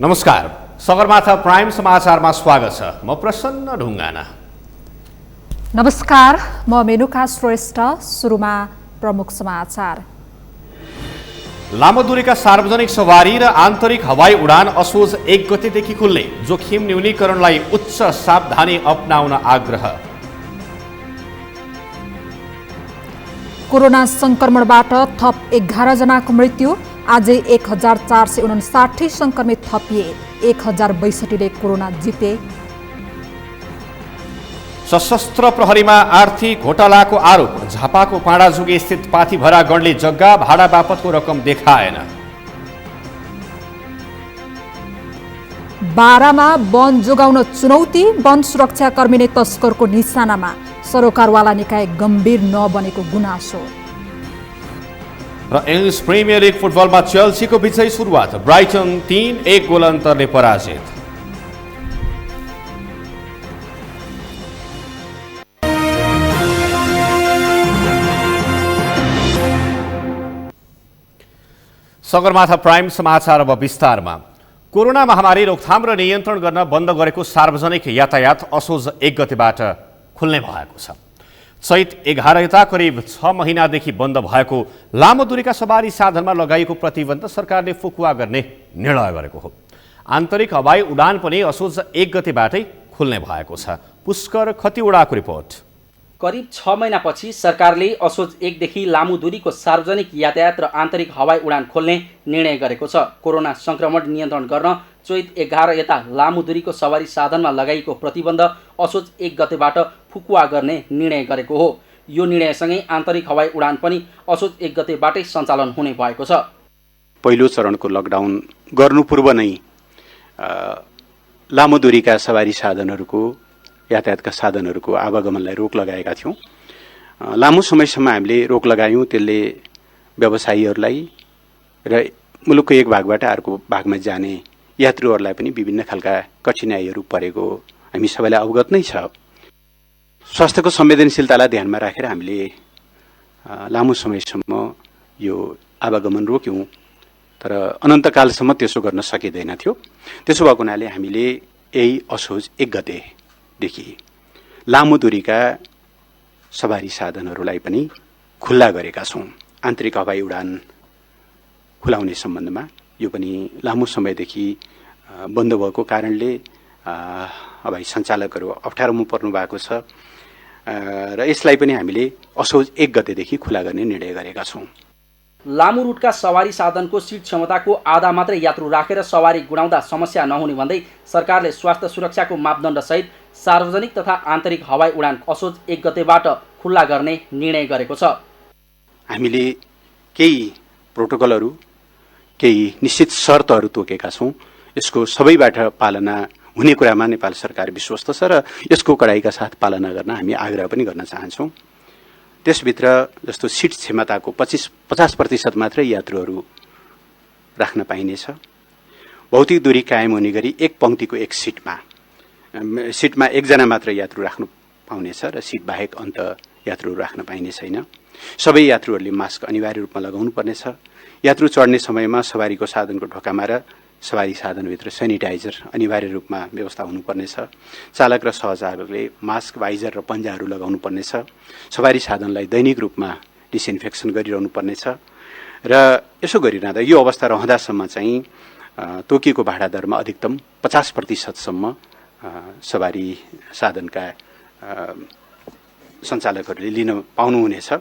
नमस्कार, सगरमाथा प्राइम समाचारमा स्वागत छ। म प्रसन्न ढुङ्गाना। नमस्कार, म मेनुका श्रेष्ठ। सुरुमा प्रमुख समाचार। लामो दूरीका सार्वजनिक सवारी र आन्तरिक हवाई उडान असोज 1 गतेदेखि खुल्ने, जोखिम न्यूनीकरणलाई उच्च सावधानी अपनाउन आग्रह। कोरोना संक्रमणबाट थप 11 जनाको मृत्यु। आजै 1459 संक्रमित थपिए। 1062ले कोरोना जिते। सशस्त्र प्रहरीमा आर्थिक घोटालाको आरोप। झापाको पाडाजुगी स्थित पाथीभरा गणले जग्गा भाडा बापतको रकम देखाएन। बारामा वन जोगाउन चुनौती। वन सुरक्षाकर्मी नै तस्करको निशानामा। सरोकारवाला निकाय गम्भीर नबनेको गुनासो। र इङ्ग्लिस प्रिमियर लिग फुटबलमा चेल्सीको विजयी सुरुवात। ब्राइटन 3-1 गोल अन्तरले पराजित। सगरमाथा प्राइम समाचार अब विस्तारमा। कोरोना महामारी रोकथाम र नियन्त्रण गर्न बन्द गरेको सार्वजनिक यातायात असोज 1 गतेबाट खुल्ने भएको छ। चैत 11 यता करिब 6 महिनादेखि बन्द भएको लामो दूरीका सवारी साधनमा लगाइएको प्रतिबन्ध सरकारले फुकुवा गर्ने निर्णय गरेको हो। आन्तरिक हवाई उडान पनि असोज 1 गतेबाटै खुल्ने भएको छ। पुष्कर खतिवडाको रिपोर्ट। करिब 6 महिनापछि सरकारले असोज 1 देखि लामो दूरीको सार्वजनिक यातायात र आन्तरिक हवाई उडान खोल्ने निर्णय गरेको छ। कोरोना संक्रमण नियन्त्रण गर्न चैत 11 यता लामो दूरीको सवारी साधनमा लगाइएको प्रतिबन्ध असोज 1 गतेबाट फुकुवा गर्ने निर्णय गरेको हो। यो निर्णयसँगै आन्तरिक हवाई उडान पनि असोज 1 गतेबाटै सञ्चालन हुने भएको छ। पहिलो चरणको लकडाउन गर्नु पूर्व नै लामो दूरीका सवारी साधनहरूको यातायातका साधनहरूको आवागमनलाई रोक लगाएका थियौँ। लामो समयसम्म हामीले रोक लगायौँ। त्यसले व्यवसायीहरूलाई र मुलुकको एक भागबाट अर्को भागमा जाने यात्रुहरूलाई पनि विभिन्न खालका कठिनाइहरू परेको हामी सबैलाई अवगत नै छ। स्वास्थ्यको संवेदनशीलतालाई ध्यानमा राखेर हामीले लामो समयसम्म यो आवागमन रोक्यौँ, तर अनन्तकालसम्म त्यसो गर्न सकिँदैन थियो। त्यसो भएको हुनाले हामीले यही असोज 1 गतेदेखि लामो दूरीका सवारी साधनहरूलाई पनि खुल्ला गरेका छौँ। आन्तरिक हवाई उडान खुलाउने सम्बन्धमा यो पनि लामो समयदेखि बन्द भएको कारणले हवाई सञ्चालकहरू अप्ठ्यारोमा पर्नु भएको छ र यसलाई पनि हामीले असोज 1 गतेदेखि खुला गर्ने निर्णय गरेका छौँ। लामो रुटका सवारी साधनको सिट क्षमताको आधा मात्रै यात्रु राखेर सवारी गुडाउँदा समस्या नहुने भन्दै सरकारले स्वास्थ्य सुरक्षाको मापदण्डसहित सार्वजनिक तथा आन्तरिक हवाई उडान असोज 1 गतेबाट खुल्ला गर्ने निर्णय गरेको छ। हामीले केही प्रोटोकलहरू, केही निश्चित शर्तहरू तोकेका छौँ। यसको सबैबाट पालना हुने कुरामा नेपाल सरकार विश्वस्त छ र यसको कडाइका साथ पालना गर्न हामी आग्रह पनि गर्न चाहन्छौँ। त्यसभित्र जस्तो सिट क्षमताको 50% मात्रै यात्रुहरू राख्न पाइनेछ। भौतिक दूरी कायम हुने गरी एक पंक्तिको एक सिटमा एकजना मात्र यात्रु राख्नु पाउनेछ र सिट बाहेक अन्त यात्रुहरू राख्न पाइने छैन। सबै यात्रुहरूले मास्क अनिवार्य रूपमा लगाउनु पर्नेछ। यात्रु चढ्ने समयमा सवारीको साधनको ढोकामा र सवारी साधनभित्र सेनिटाइजर अनिवार्य रूपमा व्यवस्था हुनुपर्नेछ। चालक र सहचालकले मास्क, वाइजर र पन्जाहरू लगाउनु पर्नेछ। सवारी साधनलाई दैनिक रूपमा डिसइन्फेक्सन गरिरहनु पर्नेछ र यसो गरिरहँदा यो अवस्था रहँदासम्म चाहिँ तोकिएको भाडा दरमा अधिकतम 50% सवारी साधनका सञ्चालकहरूले लिन पाउनुहुनेछ।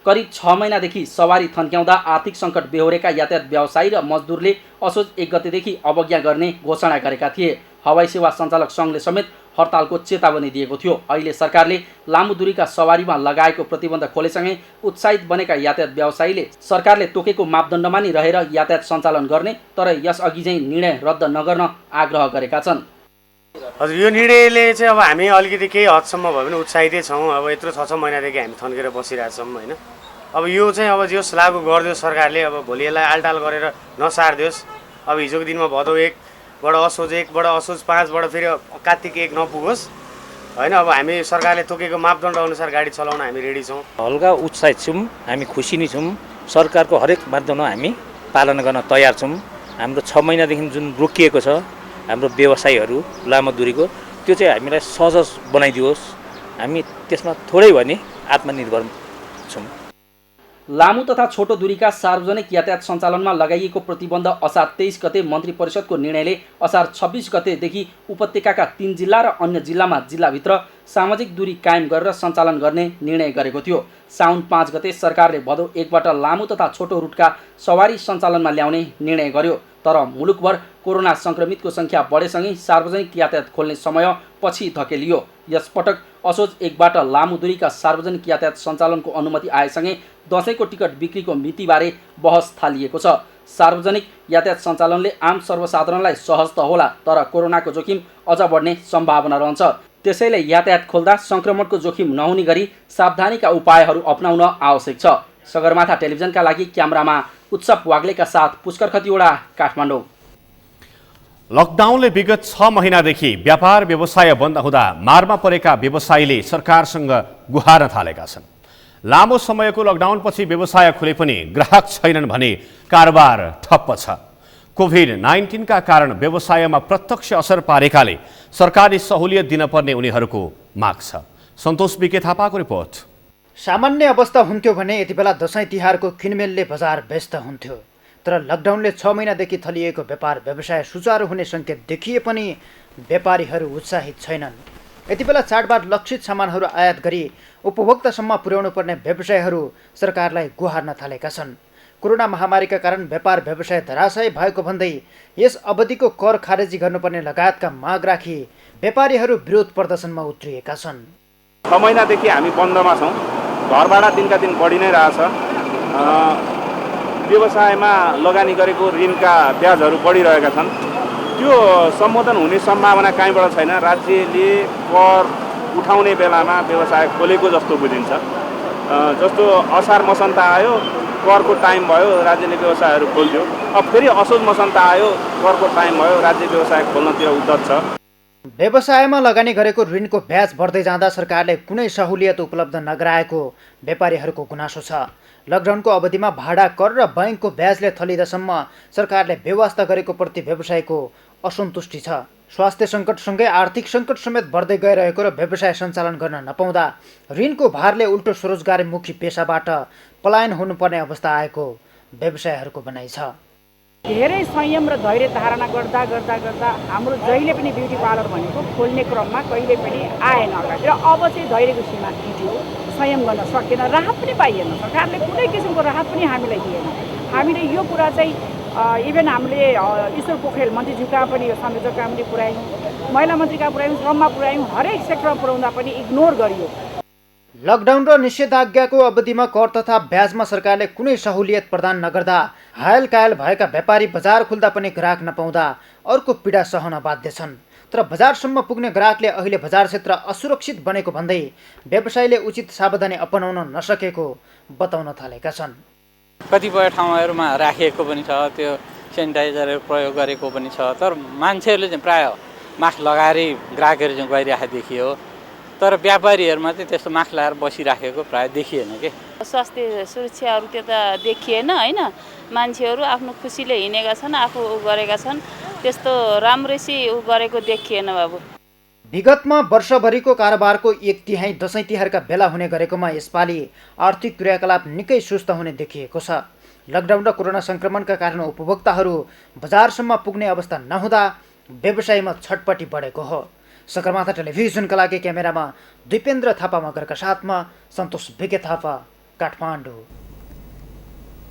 करिब 6 महिनादेखि सवारी थन्क्याउँदा आर्थिक सङ्कट बेहोरेका यातायात व्यवसायी र मजदुरले असोज 1 गतेदेखि अवज्ञा गर्ने घोषणा गरेका थिए। हवाई सेवा सञ्चालक सङ्घले समेत हडतालको चेतावनी दिएको थियो। अहिले सरकारले लामो दूरीका सवारीमा लगाएको प्रतिबन्ध खोलेसँगै उत्साहित बनेका यातायात व्यवसायीले सरकारले तोकेको मापदण्डमा नै रहेर यातायात सञ्चालन गर्ने तर यसअघि चाहिँ निर्णय रद्द नगर्न आग्रह गरेका छन्। हजुर, यो निर्णयले चाहिँ अब हामी अलिकति केही हदसम्म भए पनि उत्साहितै छौँ। अब यत्रो 6 महिनादेखि हामी थन्केर बसिरहेछौँ होइन। अब यो चाहिँ अब जस लागू गरिदियोस् सरकारले, अब भोलि यसलाई आलटाल गरेर नसारिदियोस्। अब हिजोको दिनमा भदौ 1बाट असोज 1बाट असोज 5बाट फेरि कार्तिक 1 नपुगोस् होइन। अब हामी सरकारले तोकेको मापदण्ड अनुसार गाडी चलाउन हामी रेडी छौँ। हल्का उत्साहित छौँ, हामी खुसी नै छौँ। सरकारको हरेक मापदण्ड हामी पालन गर्न तयार छौँ। हाम्रो 6 महिनादेखि जुन रोकिएको छ हाम्रो व्यवसायहरू लामो दूरीको त्यो चाहिँ हामीलाई सहज बनाइदियोस्। हामी त्यसमा थोरै भने आत्मनिर्भर छौँ। लामो तथा छोटो दूरीका सार्वजनिक यातायात सञ्चालनमा लगाइएको प्रतिबन्ध असार 23 गते मन्त्री परिषदको निर्णयले असार 26 गतेदेखि उपत्यकाका 3 जिल्ला र अन्य जिल्लामा जिल्लाभित्र सामाजिक दूरी कायम गरेर सञ्चालन गर्ने निर्णय गरेको थियो। साउन 5 गते सरकारले भदौ 1 बाट लामो तथा छोटो रुटका सवारी सञ्चालनमा ल्याउने निर्णय गर्यो। तर मुलुकभर कोरोना सङ्क्रमितको सङ्ख्या बढेसँगै सार्वजनिक यातायात खोल्ने समय पछि धकेलियो। यसपटक असोज 1 बाट लामो दूरीका सार्वजनिक यातायात सञ्चालनको अनुमति आएसँगै दसैँको टिकट बिक्रीको मितिबारे बहस थालिएको छ। सार्वजनिक यातायात सञ्चालनले आम सर्वसाधारणलाई सहज त होला, तर कोरोनाको जोखिम अझ बढ्ने सम्भावना रहन्छ। त्यसैले यातायात खोल्दा सङ्क्रमणको जोखिम नहुने गरी सावधानीका उपायहरू अपनाउन आवश्यक छ। सगरमाथा टेलिभिजनका लागि क्यामेरामा उत्सव वाग्लेका साथ पुष्कर खतिवडा, काठमाडौँ। लकडाउनले विगत 6 महिनादेखि व्यापार व्यवसाय बन्द हुँदा मारमा परेका व्यवसायीले सरकारसँग गुहार्न थालेका छन्। लामो समयको लकडाउनपछि व्यवसाय खुले पनि ग्राहक छैनन् भने कारोबार ठप्प छ। कोभिड-19 का कारण व्यवसायमा प्रत्यक्ष असर पारेकाले सरकारले सहुलियत दिनपर्ने उनीहरूको माग छ। सन्तोष बिके थापाको रिपोर्ट। सामान्य अवस्था हुन्थ्यो भने यति बेला दसैँ तिहारको किनमेलले बजार व्यस्त हुन्थ्यो। तर लकडाउनले 6 महिनादेखि थलिएको व्यापार व्यवसाय सुचारू हुने सङ्केत देखिए पनि व्यापारीहरू उत्साहित छैनन्। यति बेला चाडबाड लक्षित सामानहरू आयात गरी उपभोक्तासम्म पुर्याउनु पर्ने व्यवसायहरू सरकारलाई गुहार्न थालेका छन्। कोरोना महामारीका कारण व्यापार व्यवसाय धराशयी भएको भन्दै यस अवधिको कर खारेजी गर्नुपर्ने लगायतका माग राखी व्यापारीहरू विरोध प्रदर्शनमा उत्रिएका छन्। 6 महिनादेखि हामी बन्दमा छौँ। घर भाडा दिनका दिन बढी नै रहेछ। व्यवसायमा लगानी गरेको ऋणका ब्याजहरू बढिरहेका छन्। त्यो सम्बोधन हुने सम्भावना कहीँबाट छैन। राज्यले कर उठाउने बेलामा व्यवसाय खोलेको जस्तो बुझिन्छ। जस्तो असार मसन्ता आयो, करको टाइम भयो, राज्यले व्यवसायहरू खोल्थ्यो। अब फेरि असोज मसन्ता आयो, करको टाइम भयो, राज्य व्यवसाय खोल्नतिर उद्यत छ। व्यवसायमा लगानी गरेको ऋणको ब्याज बढ्दै जाँदा सरकारले कुनै सहुलियत उपलब्ध नगराएको व्यापारीहरूको गुनासो छ। लकडाउनको अवधिमा भाडा कर र बैंकको ब्याजले थलिँदासम्म सरकारले व्यवस्था गरेको प्रति व्यवसायको असन्तुष्टि छ। स्वास्थ्य सङ्कटसँगै आर्थिक सङ्कट समेत बढ्दै गइरहेको र व्यवसाय सञ्चालन गर्न नपाउँदा ऋणको भारले उल्टो स्वरोजगारमुखी पेसाबाट पलायन हुनुपर्ने अवस्था आएको व्यवसायहरूको भनाइ छ। धेरै संयम र धैर्य धारणा गर्दा गर्दा गर्दा हाम्रो जहिले पनि ब्युटी पार्लर भनेको खोल्ने क्रममा कहिले पनि आएन अगाडि, र अब चाहिँ धैर्यको सीमा फिट्यो। संयम गर्न सकेन, राहत पनि पाइएन। सरकारले कुनै किसिमको राहत पनि हामीलाई दिएन। हामीले यो कुरा चाहिँ इभन हामीले ईश्वर पोखरेल मन्त्रीज्यूका पनि यो संयोजकका पनि पुर्यायौँ, महिला मन्त्रीका पुर्यायौँ, श्रममा पुर्यायौँ, हरेक सेक्टरमा पुर्याउँदा पनि इग्नोर गरियो। लकडाउन र निषेधाज्ञाको अवधिमा कर तथा ब्याजमा सरकारले कुनै सहुलियत प्रदान नगर्दा हायल कायल भएका व्यापारी बजार खुल्दा पनि ग्राहक नपाउँदा अर्को पीडा सहन बाध्य छन्। तर बजारसम्म पुग्ने ग्राहकले अहिले बजार क्षेत्र असुरक्षित बनेको भन्दै व्यवसायीले उचित सावधानी अपनाउन नसकेको बताउन थालेका छन्। कतिपय ठाउँहरूमा राखिएको पनि छ, त्यो सेनिटाइजरहरू प्रयोग गरेको पनि छ, तर मान्छेहरूले चाहिँ प्रायः मास्क लगाएरै ग्राहकहरू चाहिँ गइरहेको देखियो। तर व्यापारीहरूमा चाहिँ त्यस्तो मास्क लगाएर बसिराखेको प्रायः देखिएन के। स्वास्थ्य सुरक्षाहरू त्यो त देखिएन होइन। मान्छेहरू आफ्नो खुसीले हिँडेका छन्, आफू गरेका छन्, त्यस्तो राम्रैसी गरेको देखिएन बाबु। विगतमा वर्षभरिको कारोबारको 1/3 दसैँ तिहारका बेला हुने गरेकोमा यसपालि आर्थिक क्रियाकलाप निकै सुस्त हुने देखिएको छ। लकडाउन र कोरोना सङ्क्रमणका कारण उपभोक्ताहरू बजारसम्म पुग्ने अवस्था नहुँदा व्यवसायमा छटपटी बढेको हो। सगरमाथा टेलिभिजनका लागि क्यामेरामा दिपेन्द्र थापा मगरका साथमा सन्तोष बिके थापा, काठमाडौँ।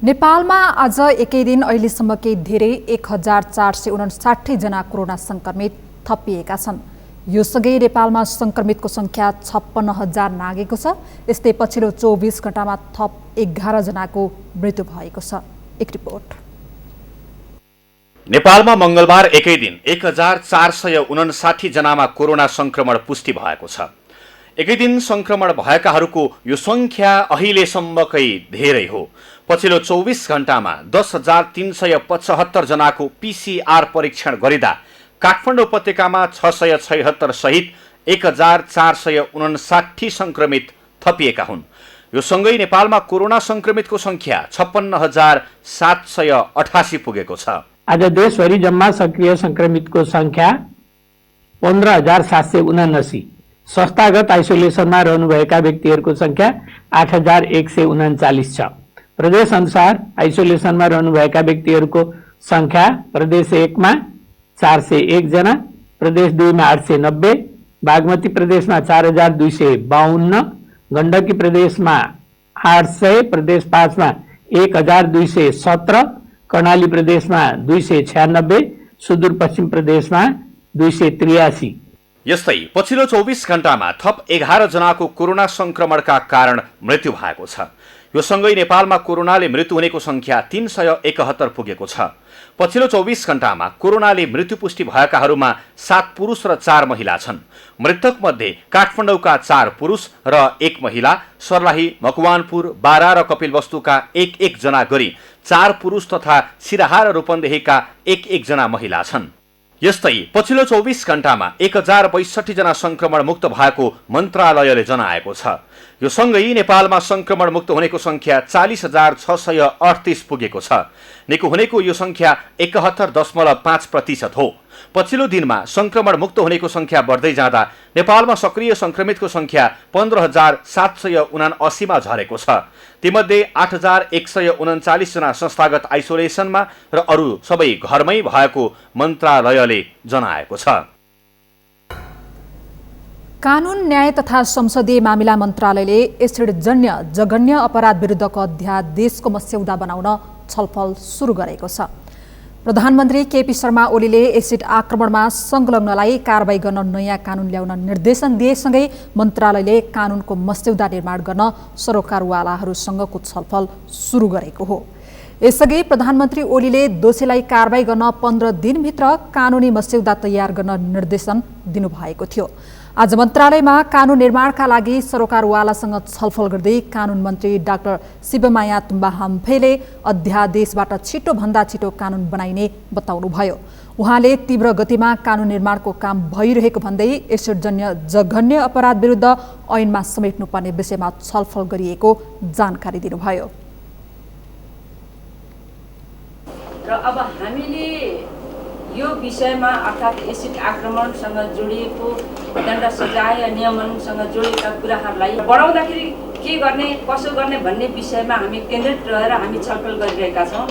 नेपालमा आज एकै दिन अहिलेसम्मकै धेरै 1459 जना कोरोना सङ्क्रमित थपिएका छन्। यो सँगै नेपालमा सङ्क्रमितको सङ्ख्या 56,000 नागेको छ। यस्तै पछिल्लो 24 घण्टामा थप 11 जनाको मृत्यु भएको छ। एक रिपोर्ट। नेपालमा मङ्गलबार एकै दिन 1459 जनामा कोरोना सङ्क्रमण पुष्टि भएको छ। एकै दिन सङ्क्रमण भएकाहरूको यो सङ्ख्या अहिलेसम्मकै धेरै हो। पछिल्लो 24 घण्टामा 10,375 जनाको PCR परीक्षण गरिँदा काठमाडौँ उपत्यकामा 676 सहित 1459 सङ्क्रमित थपिएका हुन्। यो सँगै नेपालमा कोरोना सङ्क्रमितको सङ्ख्या 56,788 पुगेको छ। आज देशभरि जम्मा सक्रिय संक्रमितको संख्या 15,779। संस्थागत आइसोलेसनमा रहनुभएका व्यक्तिहरूको संख्या 8,139 छ। प्रदेश अनुसार आइसोलेसनमा रहनुभएका व्यक्तिहरूको संख्या प्रदेश 1 मा 401 जना, प्रदेश 2 मा 890, बागमती प्रदेशमा 4,252, गण्डकी प्रदेशमा 800, प्रदेश 5 मा 1,217, कर्णाली प्रदेशमा 296, सुदूरपश्चिम प्रदेशमा 283। यस्तै पछिल्लो 24 घण्टामा थप 11 जनाको कोरोना संक्रमणका कारण मृत्यु भएको छ। यो सँगै नेपालमा कोरोनाले मृत्यु हुनेको संख्या 371 पुगेको छ। पछिल्लो 24 घण्टामा कोरोनाले मृत्यु पुष्टि भएकाहरूमा 7 पुरुष र 4 महिला छन्। मृतक मध्ये काठमाडौँका 4 पुरुष र 1 महिला, सर्लाही, मकवानपुर, बारा र कपिलवस्तुका 1-1 जना गरी 4 पुरुष तथा सिराहा र रूपन्देहीका 1-1 जना महिला छन्। यस्तै पछिल्लो 24 घण्टामा 1062 जना संक्रमण मुक्त भएको मन्त्रालयले जनाएको छ। यो सँगै नेपालमा संक्रमण मुक्त हुनेको संख्या 40,638 पुगेको छ। निको हुनेको यो संख्या 71.5% हो। पछिल्लो दिनमा संक्रमण मुक्त हुनेको संख्या बढ्दै जाँदा नेपालमा सक्रिय संक्रमितको संख्या 15,779 मा झरेको छ। तीमध्ये 8,139 जना संस्थागत आइसोलेसनमा र अरू सबै घरमै भएको मन्त्रालयले जनाएको छ। कानून, न्याय तथा संसदीय मामिला मन्त्रालयले एसिडजन्य जघन्य अपराध विरुद्धको अध्यादेशको मस्यौदा बनाउन छलफल सुरु गरेको छ। प्रधानमन्त्री केपी शर्मा ओलीले एसिड आक्रमणमा संलग्नलाई कारबाही गर्न नयाँ कानून ल्याउन निर्देशन दिएसँगै मन्त्रालयले कानूनको मस्यौदा निर्माण गर्न सरोकारवालाहरूसँगको छलफल सुरु गरेको हो। यसअघि प्रधानमन्त्री ओलीले दोषीलाई कारबाही गर्न 15 दिनभित्र कानूनी मस्यौदा तयार गर्न निर्देशन दिनुभएको थियो। आज मन्त्रालयमा कानून निर्माणका लागि सरोकारवालासँग छलफल गर्दै कानून मन्त्री डाक्टर शिवमाया तुम्बा हाम्फेले अध्यादेशबाट छिटोभन्दा छिटो कानून बनाइने बताउनुभयो। उहाँले तीव्र गतिमा कानून निर्माणको काम भइरहेको भन्दै एसिडजन्य जघन्य अपराध विरुद्ध ऐनमा समेट्नुपर्ने विषयमा छलफल गरिएको जानकारी दिनुभयो। र अब हामीले यो विषयमा अर्थात् एसिड आक्रमणसँग जोडिएको दण्ड सजाय नियमनसँग जोडिएका कुराहरूलाई बढाउँदाखेरि के गर्ने, कसो गर्ने भन्ने विषयमा हामी केन्द्रित रहेर हामी छलफल गरिरहेका छौँ।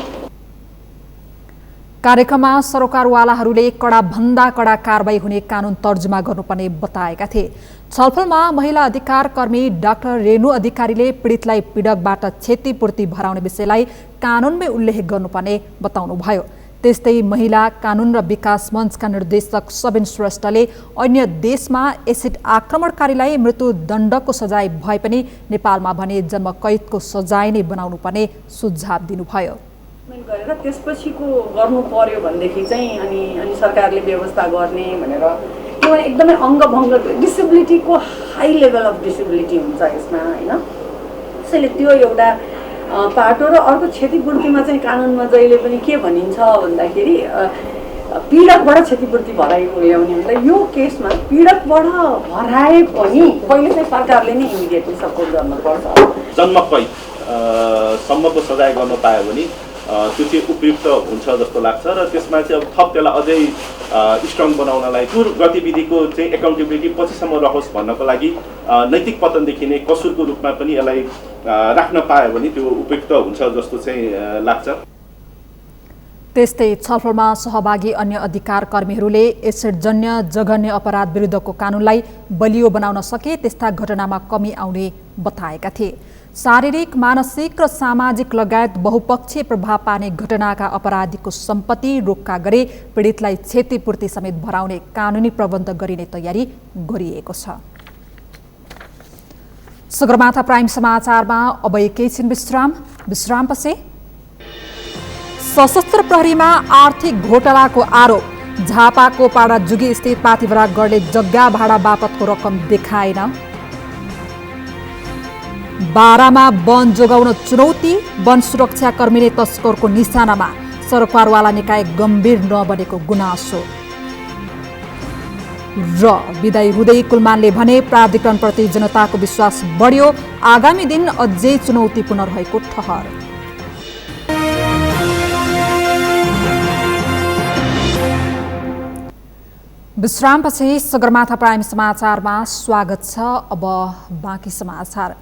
कार्यक्रममा सरोकारवालाहरूले कडाभन्दा कडा कारबाही हुने कानून तर्जुमा गर्नुपर्ने बताएका थिए। छलफलमा महिला अधिकार कर्मी डाक्टर रेणु अधिकारीले पीडितलाई पीडकबाट क्षतिपूर्ति भराउने विषयलाई कानूनमै उल्लेख गर्नुपर्ने बताउनुभयो। त्यस्तै महिला कानून र विकास मञ्चका निर्देशक सबिन श्रेष्ठले अन्य देशमा एसिड आक्रमणकारीलाई मृत्युदण्डको सजाय भए पनि नेपालमा भने जन्मकैदको सजाय नै बनाउनु पर्ने सुझाव दिनुभयो। गरेर त्यसपछिको गर्नु पर्यो भनेदेखि चाहिँ अनि सरकारले व्यवस्था गर्ने भनेर त्यो एकदमै अङ्गभङ्ग डिसेबिलिटीको हाई लेभल अफ डिसेबिलिटी हुन्छ यसमा हैन। त्यसैले त्यो एउटा पाटो र अर्को क्षतिपूर्तिमा चाहिँ कानुनमा जहिले पनि के भनिन्छ भन्दाखेरि पीडकबाट क्षतिपूर्ति भराइको ल्याउने हुन्छ। यो केसमा पीडकबाट भराए पनि पहिले चाहिँ सरकारले नै इमिडिएटली सपोर्ट गर्नुपर्छ। जन्मकैद सम्मको सजाय गर्न पायो भने त्यो चाहिँ उपयुक्त हुन्छ जस्तो लाग्छ र त्यसमा चाहिँ अब थप त्यसलाई अझै स्ट्रङ बनाउनलाई त्यो गतिविधिको चाहिँ एकाउन्टेबिलिटी पछिसम्म रहोस् भन्नको लागि नैतिक पतनदेखि नै कसुरको रूपमा पनि यसलाई राख्न पायो भने त्यो उपयुक्त हुन्छ जस्तो चाहिँ लाग्छ। त्यस्तै छलफलमा सहभागी अन्य अधिकार कर्मीहरूले एसिडजन्य जघन्य अपराध विरुद्धको कानूनलाई बलियो बनाउन सके त्यस्ता घटनामा कमी आउने बताएका थिए। शारीरिक, मानसिक र सामाजिक लगायत बहुपक्षीय प्रभाव पार्ने घटनाका अपराधीको सम्पत्ति रोक्का गरी पीडितलाई क्षतिपूर्ति समेत भराउने कानुनी प्रबन्ध गरिने तयारी गरिएको छ। सगरमाथा प्राइम समाचारमा अब एकैछिन विश्रामपछि सशस्त्र प्रहरीमा आर्थिक घोटालाको आरोप। झापाको पाडाजुगी स्थित पाथिभरा गढले जग्गा भाडा बापतको रकम देखाएन। बारामा वन जोगाउन चुनौती, वन सुरक्षा कर्मीले तस्करको निशानामा, सरकारवाला निकाय गम्भीर नबनेको गुनासो। र विदाई हुँदै कुलमानले भने प्राधिकरणप्रति जनताको विश्वास बढ्यो, आगामी दिन अझै चुनौतीपूर्ण रहेको ठहर। विश्रामपछि सगरमाथा प्राइम समाचारमा स्वागत छ। अब बाँकी समाचार।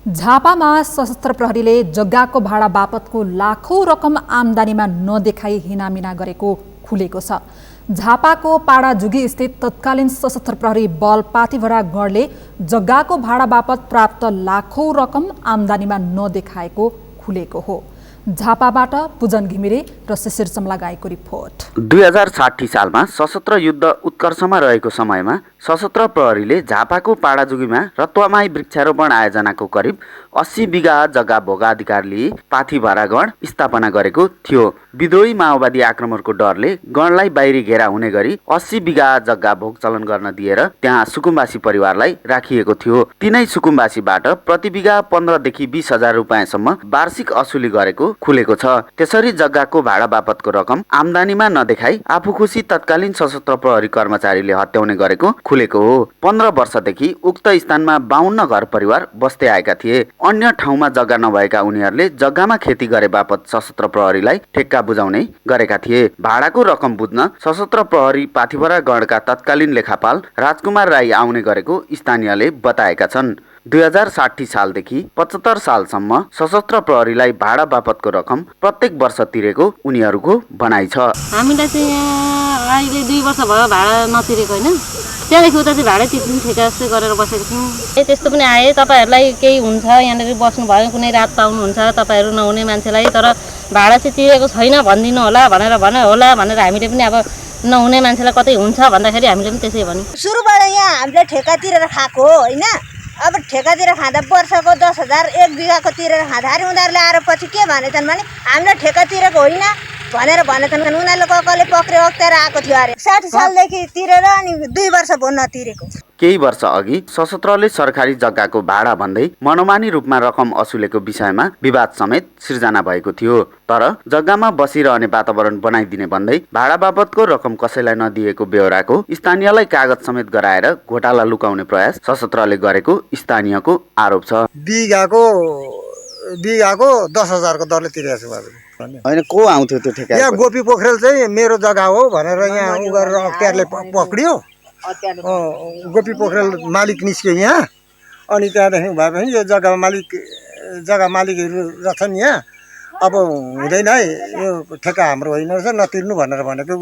झापामा सशस्त्र प्रहरीले जग्गाको भाडा बापतको लाखौं रकम आम्दानीमा नदेखाई हिनामिना गरेको खुलेको छ। झापाको पाडाजुगी स्थित तत्कालीन सशस्त्र प्रहरी बल पाथिभरा गणले जग्गाको भाडा बापत प्राप्त लाखौं रकम आम्दानीमा नदेखाएको खुलेको हो। झापाबाट पुजन घिमिरे र शिशिर चमलागाईको रिपोर्ट। 2060 सालमा सशस्त्र युद्ध उत्कर्षमा रहेको समयमा सशस्त्र प्रहरीले झापाको पाडाजुगीमा रत्वामाई वृक्षारोपण आयोजनाको करिब 80 बिघा जग्गा भोगाधिकार लिए पाथिभरा गण स्थापना गरेको थियो। विद्रोही माओवादी आक्रमणको डरले गणलाई बाहिरी घेरा हुने गरी 80 बिघा जग्गा भोग चलन गर्न दिएर त्यहाँ सुकुम्बासी परिवारलाई राखिएको थियो। तिनै सुकुम्बासीबाट प्रति बिघा 15 देखि 20 हजार रुपैयाँसम्म वार्षिक असुली गरेको खुलेको छ। त्यसरी जग्गाको भाडा बापतको रकम आम्दानीमा नदेखाई आफू खुसी तत्कालीन सशस्त्र प्रहरी कर्मचारीले हत्याउने गरेको खुलेको हो। 15 वर्षदेखि उक्त स्थानमा 52 घर परिवार बस्दै आएका थिए। अन्य ठाउँमा जग्गा नभएका उनीहरूले जग्गामा खेती गरे बापत सशस्त्र प्रहरीलाई ठेक्का बुझाउने गरेका थिए। भाडाको रकम बुझ्न सशस्त्र प्रहरी पाथिभरा गणका तत्कालीन लेखापाल राजकुमार राई आउने गरेको स्थानीयले बताएका छन्। 2060 सालदेखि 75 सालसम्म सशस्त्र प्रहरीलाई भाडा बापतको रकम प्रत्येक वर्ष तिरेको उनीहरूको भनाइ छ। हामीलाई चाहिँ यहाँ अहिले 2 वर्ष भयो भाडा नतिरेको होइन। त्यहाँदेखि उता चाहिँ भाडा तिर्नु ठेका जस्तै गरेर बसेको थियौँ। त्यस्तो पनि आए तपाईँहरूलाई केही हुन्छ यहाँनिर बस्नुभयो कुनै रात पाउनुहुन्छ तपाईँहरू नहुने मान्छेलाई, तर भाडा चाहिँ तिरेको छैन भनिदिनु होला भनेर होला भनेर हामीले पनि अब नहुने मान्छेलाई कतै हुन्छ भन्दाखेरि हामीले पनि त्यसै भन्यौँ। सुरुबाट यहाँ हामीले ठेका तिरेर खाएको हो होइन। अब ठेकातिर खाँदा वर्षको 10,000 1 बिघाको तिरेर खाँदाखेरि उनीहरूले आएर पछि के भनेछन् भने हामीले ठेका तिरेको होइन भनेर भनेछन्। उनीहरूले कसले पक्रेर अख्तियार आएको थियो अरे। 60 सालदेखि तिरेर अनि 2 वर्ष भयो नतिरेको। केही वर्ष अघि सशस्त्रले सरकारी जग्गाको भाडा भन्दै मनोमानी रूपमा रकम असुलेको विषयमा विवाद समेत सिर्जना भएको थियो। तर जग्गामा बसिरहने वातावरण बनाइदिने भन्दै भाडा बापतको रकम कसैलाई नदिएको बेहोराको स्थानीयलाई कागज समेत गराएर घोटाला लुकाउने प्रयास सशस्त्रले गरेको स्थानीयको आरोप छ। बिघाको 10,000 को दरले तिरेको छु होइन। को आउँथ्यो त्यो ठेका? यहाँ गोपी पोखरेल चाहिँ मेरो जग्गा हो भनेर यहाँ उ गरेर अख्तियारले पक्रियो। गोपी पोखरेल मालिक निस्क्यो यहाँ। अनि त्यहाँदेखि भएपछि यो जग्गा मालिकहरू रहेछन् यहाँ। अब हुँदैन है यो ठेका हाम्रो होइन रहेछ नतिर्नु भनेर भनेको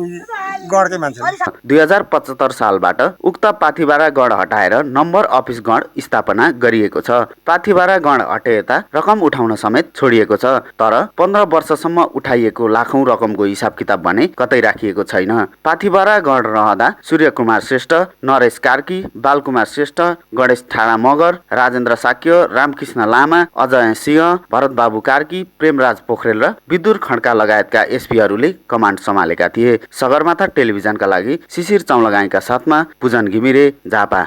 गणकै मान्छे। 2075 सालबाट उक्त पाथिभरा गण हटाएर नम्बर अफिस गण स्थापना गरिएको छ। पाथिभरा गण हटे यता रकम उठाउन समेत छोडिएको छ। तर 15 वर्षसम्म उठाइएको लाखौं रकमको हिसाब किताब भने कतै राखिएको छैन। पाथिभरा गण रहँदा सूर्यकुमार श्रेष्ठ, नरेश कार्की, बालकुमार श्रेष्ठ, गणेश ठाडा मगर, राजेन्द्र साक्य, रामकृष्ण लामा, अजय सिंह, भरतबाबु कार्की, प्रेमराज पोखरेल र विदुर खड्का लगायतका एसपीहरूले कमान्ड सम्हालेका थिए। सगरमाथा टेलिभिजनका लागि शिशिर चमलगाईका साथमा पुजन घिमिरे, झापा।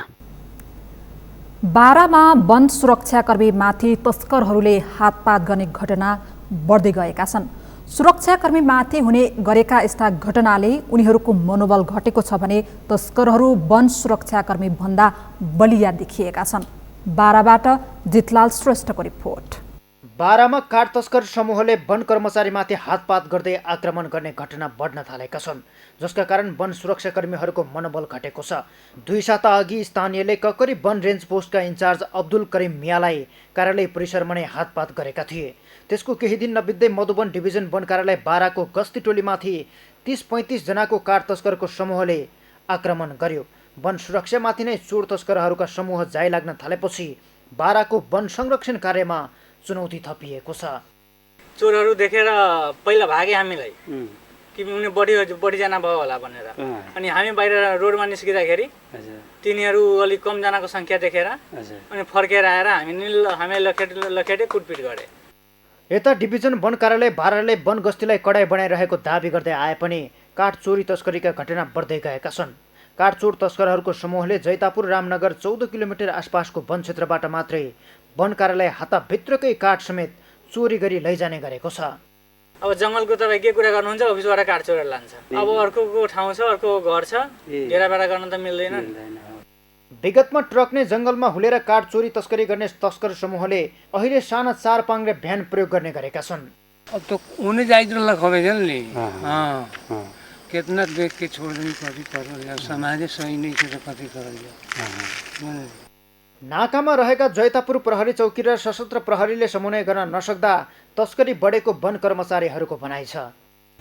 बारामा वन सुरक्षाकर्मी माथि तस्करहरूले हातपात गर्ने घटना बढ्दै गएका छन्। सुरक्षाकर्मी माथि हुने गरेका यस्ता घटनाले उनीहरूको मनोबल घटेको छ भने तस्करहरू वन सुरक्षाकर्मी भन्दा बलिया देखिएका छन्। बाराबाट जितलाल श्रेष्ठको रिपोर्ट। बारामा काठ तस्कर समूहले वन कर्मचारीमाथि हातपात गर्दै आक्रमण गर्ने घटना बढ्न थालेका छन्, जसका कारण वन सुरक्षाकर्मीहरूको मनोबल घटेको छ। 2 साता अघि स्थानीयले ककरी वन रेन्ज पोस्टका इन्चार्ज अब्दुल करिम मियालाई कार्यालय परिसरमा नै हातपात गरेका थिए। त्यसको केही दिन नबित्दै मधुवन डिभिजन वन कार्यालय बाराको गस्ती टोलीमाथि 30-35 जनाको काठ तस्करको समूहले आक्रमण गर्यो। वन सुरक्षामाथि नै चोर तस्करहरूका समूह जाइ लाग्न थालेपछि बाराको वन संरक्षण कार्यमा चुनौती थपिएको छ। चोरहरू देखेर पहिला भागे हामीलाई कि उनी बढीजना भयो होला भनेर। अनि हामी बाहिर रोडमा निस्किँदाखेरि तिनीहरू अलिक कमजनाको सङ्ख्या देखेर अनि फर्केर आएर हामी लखेटे कुटपिट गरे। यता डिभिजन वन कार्यालय बाराले वन गस्तीलाई कडाइ बनाइरहेको दाबी गर्दै आए पनि काठ चोरी तस्करीका घटना बढ्दै गएका छन्। काठ चोर तस्करहरूको समूहले जैतापुर रामनगर 14 किलोमिटर आसपासको वन क्षेत्रबाट मात्रै वन कार्यालय हाताभित्रकै काठ समेत चोरी गरी लैजाने गरेको छ। अब जङ्गलको तपाईँ के कुरा गर्नुहुन्छ, अफिसबाट काठ चोरेर लान्छ। अब अर्कोको ठाउँ छ, अर्को घर छ, घेराबेरा गर्न त मिल्दैन। विगतमा ट्रक नै जङ्गलमा हुलेर काठ चोरी तस्करी गर्ने तस्कर समूहले अहिले साना 4 पाङ्ग्रे भ्यान प्रयोग गर्ने गरेका छन्। अब त उनी जाइद्रोला खबेजन नि कितना देख के छोड़ देंगे कथी कर समाज सही नहीं छ कथी कर नाकामा रहेका जैतापुर प्रहरी चौकी र सशस्त्र प्रहरीले समन्वय गर्न नसक्दा तस्करी बढेको वन कर्मचारीहरूको भनाइ छ।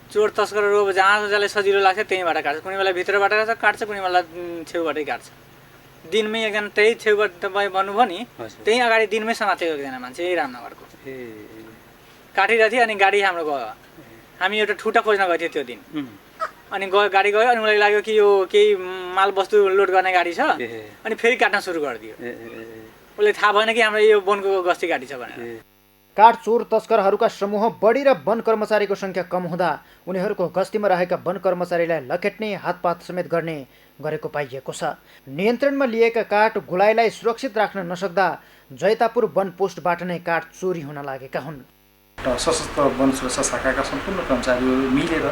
चोर तस्करहरू जहाँ जसलाई सजिलो लाग्छ त्यहीँबाट काट्छ, कुनै बेला भित्रबाट काट्छ, कुनै बेला छेउबाटै काट्छ। दिनमै एकजना त्यही छेउबाट तपाईँ भन्नुभयो नि, त्यही अगाडि दिनमै समातेको एकजना मान्छे यही रामनगरको काटिरहेको थियो। अनि गाडी हाम्रो गयो, हामी एउटा ठुटा खोज्न गएको थियो त्यो दिन। अनि गयो, गाडी गयो, अनि मलाई लाग्यो कि यो केही मालवस्तु लोड गर्ने गाडी छ, अनि फेरि काट्न सुरु गरिदियो। उसले थाहा भएन कि हाम्रो यो वनको गस्ती गाडी छ भनेर। काठ चोर तस्करहरूका समूह बढी र वन कर्मचारीको संख्या कम हुँदा उनीहरूको गस्तीमा रहेका वन कर्मचारीलाई लखेट्ने, हातपात समेत गर्ने गरेको पाइएको छ। नियन्त्रणमा लिएका काठ गोलाइलाई सुरक्षित राख्न नसक्दा जैतापुर वन पोस्टबाट नै काठ चोरी हुन लागेका हुन्। सशस्त्र वन सुरक्षा शाखाका सम्पूर्ण कर्मचारीहरू मिलेर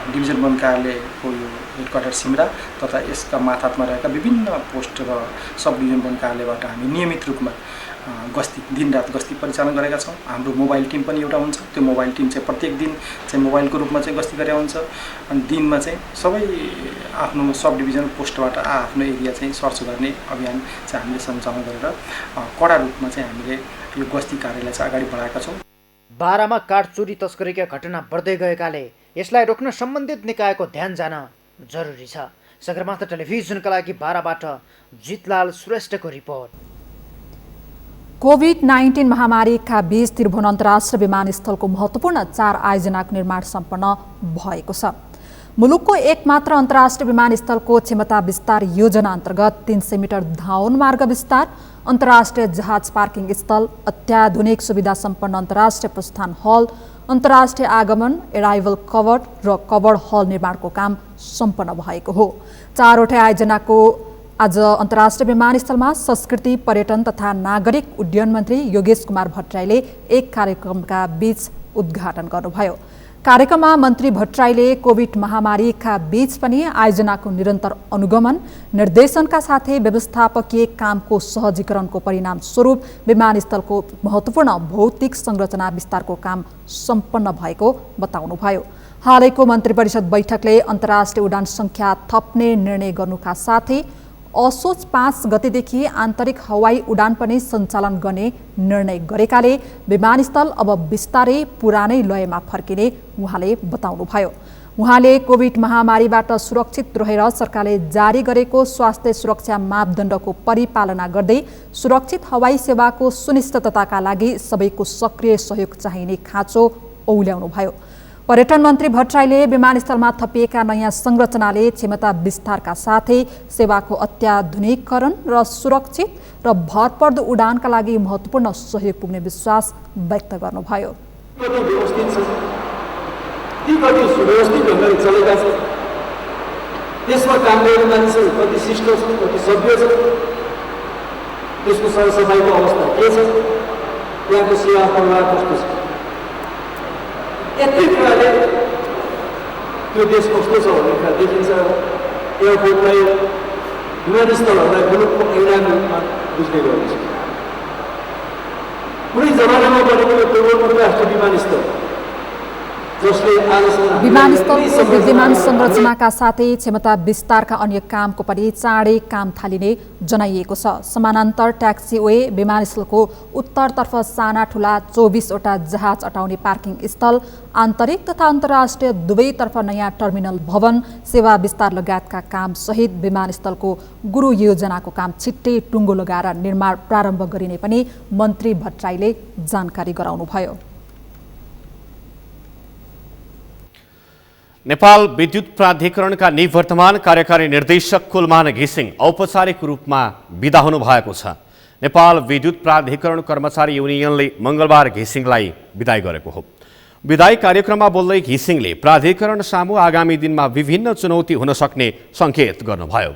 डिभिजन वन कार्यालयको यो हेडक्वार्टर सिमरा तथा यसका माथामा रहेका विभिन्न पोस्ट र सब डिभिजन वन कार्यालयबाट हामी नियमित रूपमा गस्ती, दिनरात गस्ती परिचालन गरेका छौँ। हाम्रो मोबाइल टिम पनि एउटा हुन्छ, त्यो मोबाइल टिम चाहिँ प्रत्येक दिन चाहिँ मोबाइलको रूपमा चाहिँ गस्ती गरेका हुन्छ। अनि दिनमा चाहिँ सबै आफ्नो सब डिभिजन पोस्टबाट आफ्नो एरिया चाहिँ सर्च गर्ने अभियान चाहिँ हामीले सञ्चालन गरेर कडा रूपमा चाहिँ हामीले यो गस्ती कार्यलाई चाहिँ अगाडि बढाएका छौँ। बारामा काठ चोरी तस्करीका घटना बढ्दै गएकाले यसलाई रोक्न सम्बन्धित निकायको ध्यान जान जरुरी छ। सगरमाथा टेलिभिजनका लागि बाराबाट जितलाल श्रेष्ठको रिपोर्ट। कोभिड-19 महामारीका बीच त्रिभुवन अन्तर्राष्ट्रिय विमानस्थलको महत्त्वपूर्ण 4 आयोजनाको निर्माण सम्पन्न भएको छ। मुलुकको एकमात्र अन्तर्राष्ट्रिय विमानस्थलको क्षमता विस्तार योजना अन्तर्गत 300 मिटर धावन मार्ग विस्तार, अन्तर्राष्ट्रिय जहाज पार्किङ स्थल, अत्याधुनिक सुविधा सम्पन्न अन्तर्राष्ट्रिय प्रस्थान हल, अन्तर्राष्ट्रिय आगमन एराइभल कवर्ड र कवर्ड हल निर्माणको काम सम्पन्न भएको हो। 4वटै आयोजनाको आज अन्तर्राष्ट्रिय विमानस्थलमा संस्कृति, पर्यटन तथा नागरिक उड्डयन मन्त्री योगेश कुमार भट्टराईले एक कार्यक्रमका बीच उद्घाटन गर्नुभयो। कार्यक्रममा मन्त्री भट्टराईले कोभिड महामारीका बीच पनि आयोजनाको निरन्तर अनुगमन, निर्देशनका साथै व्यवस्थापकीय कामको सहजीकरणको परिणाम स्वरूप विमानस्थलको महत्त्वपूर्ण भौतिक संरचना विस्तारको काम सम्पन्न भएको बताउनुभयो। हालैको मन्त्री परिषद बैठकले अन्तर्राष्ट्रिय उडान संख्या थप्ने निर्णय गर्नुका साथै असोज 5 गतेदेखि आन्तरिक हवाई उडान पनि सञ्चालन गर्ने निर्णय गरेकाले विमानस्थल अब बिस्तारै पुरानै लयमा फर्किने उहाँले बताउनुभयो। उहाँले कोभिड महामारीबाट सुरक्षित रहेर सरकारले जारी गरेको स्वास्थ्य सुरक्षा मापदण्डको परिपालना गर्दै सुरक्षित हवाई सेवाको सुनिश्चितताका लागि सबैको सक्रिय सहयोग चाहिने खाँचो औल्याउनुभयो। पर्यटन मन्त्री भट्टराईले विमानस्थलमा थपिएका नयाँ संरचनाले क्षमता विस्तारका साथै सेवाको अत्याधुनिकीकरण र सुरक्षित र भरपर्दो उडानका लागि महत्त्वपूर्ण सहयोग पुग्ने विश्वास व्यक्त गर्नुभयो। ती कति सुव्यवस्थित ढङ्गले चलेका छन्, त्यसमा काम गर्ने मानिसहरू कति शिष्ट छन्, कति सभ्य छन्, त्यसको सरसफाइको अवस्था के छ, त्यहाँको सेवा प्रवाह कस्तो छ, यति कुराले त्यो देश कस्तो छ भन्ने कुरा देखिन्छ। एयरपोर्टलाई, विमानस्थलहरूलाई मुलुकको ऐनाको रूपमा बुझ्ने गरिन्छ। कुनै जमानामा बनेको यो पूर्वोत्तर राष्ट्रिय विमानस्थल विमानस्थलको विद्यमान संरचनाका साथै क्षमता विस्तारका अन्य कामको पनि चाँडै काम थालिने जनाइएको छ। समानान्तर ट्याक्सीवे, विमानस्थलको उत्तरतर्फ साना ठुला 24वटा जहाज अटाउने पार्किङ स्थल, आन्तरिक तथा अन्तर्राष्ट्रिय दुवैतर्फ नयाँ टर्मिनल भवन, सेवा विस्तार लगायतका काम सहित विमानस्थलको गुरु योजनाको काम छिट्टै टुङ्गो लगाएर निर्माण प्रारम्भ गरिने पनि मन्त्री भट्टराईले जानकारी गराउनुभयो। नेपाल विद्युत प्राधिकरणका निवर्तमान कार्यकारी निर्देशक कुलमान घिसिङ औपचारिक रूपमा बिदा हुनुभएको छ। नेपाल विद्युत प्राधिकरण कर्मचारी युनियनले मंगलबार घिसिङलाई बिदाई गरेको हो। बिदाई कार्यक्रममा बोल्दै घिसिङले प्राधिकरण सामु आगामी दिनमा विभिन्न चुनौती हुन सक्ने संकेत गर्नुभयो।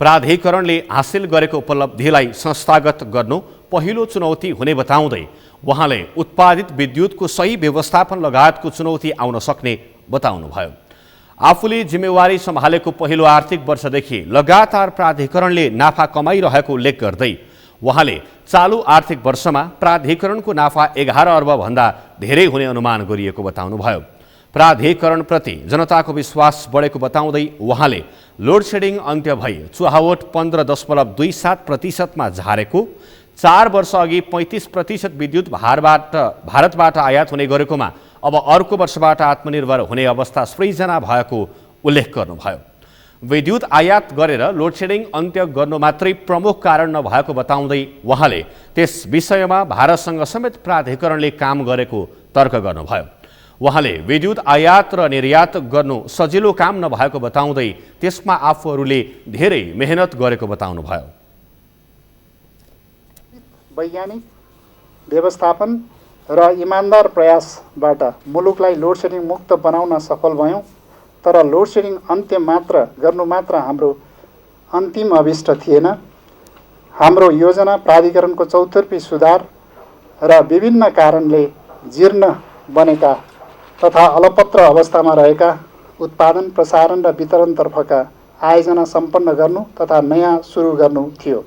प्राधिकरणले हासिल गरेको उपलब्धिलाई संस्थागत गर्नु पहिलो चुनौती हुने बताउँदै उहाँले उत्पादित विद्युतको सही व्यवस्थापन लगायतको चुनौती आउन सक्ने बताउनुभयो। आफूले जिम्मेवारी सम्हालेको पहिलो आर्थिक वर्षदेखि लगातार प्राधिकरणले नाफा कमाइरहेको उल्लेख गर्दै उहाँले चालु आर्थिक वर्षमा प्राधिकरणको नाफा 11 अर्ब भन्दा धेरै हुने अनुमान गरिएको बताउनुभयो। प्राधिकरणप्रति जनताको विश्वास बढेको बताउँदै उहाँले लोड सेडिङ अन्त्य भई चुहावट 15.27%मा झारेको, 4 वर्ष अघि 35% विद्युत भारतबाट आयात हुने गरेकोमा अब अर्को वर्षबाट आत्मनिर्भर हुने अवस्था सृजना भएको उल्लेख गर्नुभयो। विद्युत आयात गरेर लोडसेडिङ अन्त्य गर्नु मात्रै प्रमुख कारण नभएको बताउँदै उहाँले त्यस विषयमा भारतसँग समेत प्राधिकरणले काम गरेको तर्क गर्नुभयो। उहाँले विद्युत आयात र निर्यात गर्नु सजिलो काम नभएको बताउँदै त्यसमा आफूहरूले धेरै मेहनत गरेको बताउनुभयो। वैज्ञानिक व्यवस्थापन र इमान्दार प्रयासबाट मुलुकलाई लोडसेडिङ मुक्त बनाउन सफल भयौँ। तर लोडसेडिङ अन्त्य गर्नु मात्र हाम्रो अन्तिम अभिष्ट थिएन। हाम्रो योजना प्राधिकरणको चौतर्फी सुधार र विभिन्न कारणले जीर्ण बनेका तथा अलपत्र अवस्थामा रहेका उत्पादन, प्रसारण र वितरणतर्फका आयोजना सम्पन्न गर्नु तथा नयाँ सुरु गर्नु थियो।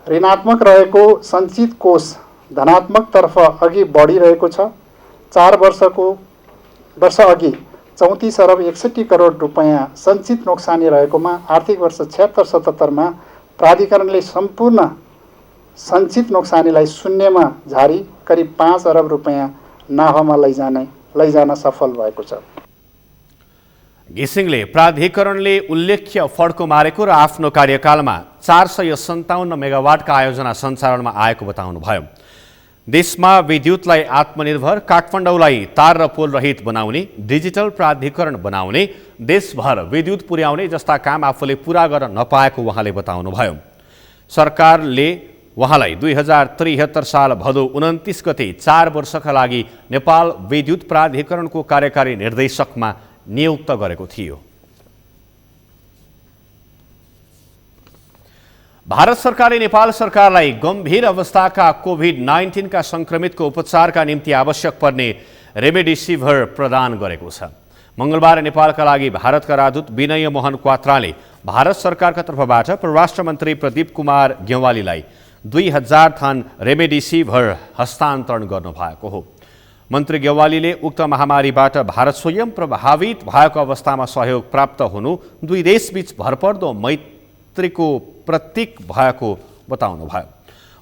ऋणात्मक रहेको सञ्चित कोष धनात्मकतर्फ अघि बढिरहेको छ। 4 वर्ष अघि 34 अरब 61 करोड रुपैयाँ सञ्चित नोक्सानी रहेकोमा आर्थिक वर्ष 76-77मा प्राधिकरणले सम्पूर्ण सञ्चित नोक्सानीलाई शून्यमा झारी करिब 5 अरब रुपैयाँ नाफामा लैजान सफल भएको छ। घिसिङले प्राधिकरणले उल्लेख्य फड्को मारेको र आफ्नो कार्यकालमा 457 मेगावाटका आयोजना सञ्चालनमा आएको बताउनुभयो। देशमा विद्युतलाई आत्मनिर्भर, काठमाडौँलाई तार र पोल रहित बनाउने, डिजिटल प्राधिकरण बनाउने, देशभर विद्युत पुर्याउने जस्ता काम आफूले पूरा गर्न नपाएको उहाँले बताउनुभयो। सरकारले उहाँलाई 2073 साल भदौ 29 गते 4 वर्षका लागि नेपाल विद्युत प्राधिकरणको कार्यकारी निर्देशकमा नियुक्त गरेको थियो। भारत सरकारले नेपाल सरकारलाई गम्भीर अवस्थाका कोभिड-19 का संक्रमितको उपचारका निम्ति आवश्यक पर्ने रेमडेसिभिर प्रदान गरेको छ। मंगलबार नेपालका लागि भारतका राजदूत विनय मोहन क्वात्राले भारत सरकारका तर्फबाट परराष्ट्र मन्त्री प्रदीप कुमार गेवालीलाई 2000 थान रेमडेसिभिर हस्तान्तरण गर्नुभएको हो। मन्त्री गेवालीले उक्त महामारीबाट भारत स्वयं प्रभावित भएको अवस्थामा सहयोग प्राप्त हुनु दुई देशबीच भरपर्दो मैत्रीको प्रतीक भएको बताउनुभयो।